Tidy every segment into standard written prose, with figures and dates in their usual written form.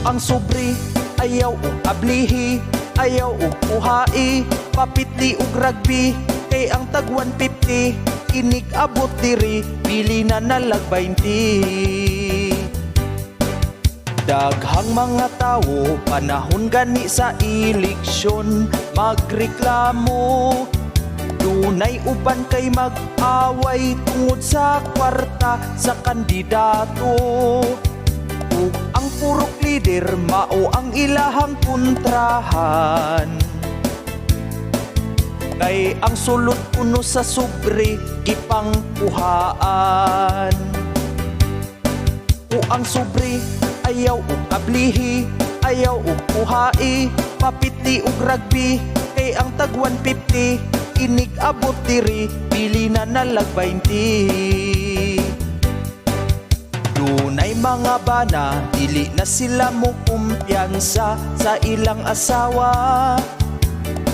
Ang sobre ayaw og ablihi, ayaw og puhai, papitli og rugby, kay ang tag 150 inig abot diri, pili na nalag 20. Daghang mga tawo panahon gani sa eleksyon magreklamo, dunay uban kay mag-away tungod sa kwarta sa kandidato. Ug ang purok leader mao ang ilahang kontrahan, kay ang sulod kuno sa sobre gipangpuhaan. O ang sobre ayaw og ablihi, ayaw og puhai, papitli og rugby, kay ang tag 150 inig abot diri, pili na nalag 20. Dunay mga bana, dili na sila mo kumpiyansa sa ilang asawa.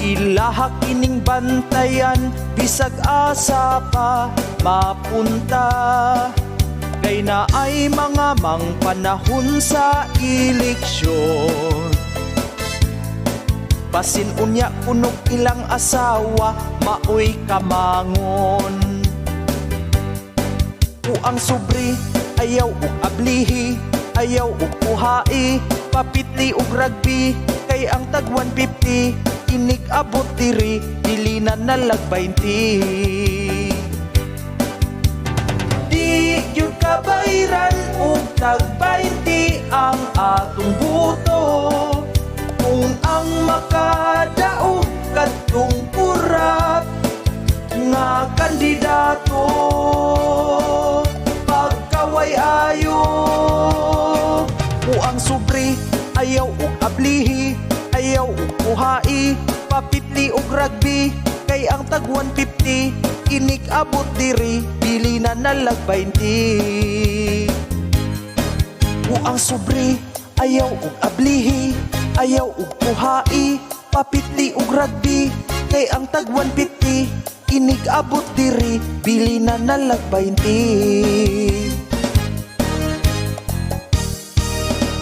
Ilaha kining bantayan, bisag asa pa mapunta, kay naay mga mang panahon sa eleksyon. Basin unya kunog ilang asawa, maoy kamangon. O ang sobre ayaw og ablihi, ayaw og puhai, papitli og rugby, kay ang tag 150 inig abot diri, dili na nalag 20. Di gyud kabayran og tag 20 ang atong buto, kung ang makadaog kadtong kurap nga kandidato. Pagkaway ayo o ang sobre ayaw og ablihi, ayaw og puhai, papitli og rugby, kay ang tag 150 inig abot diri, pili na nalag 20. O ang sobre ayaw og ablihi, ayaw og puhai, papitli og rugby, kay ang tag 150 inig abot diri, pili na nalag 20.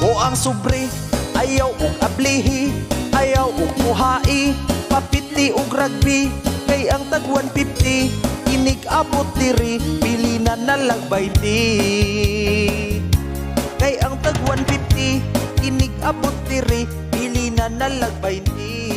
O ang sobre ayaw og ablihi, ayaw og puhai, papitli og rugby, kay ang tag 150 inig abot diri, pili na nalag 20. Kay ang tag 150 inig abot diri, pili na nalag 20.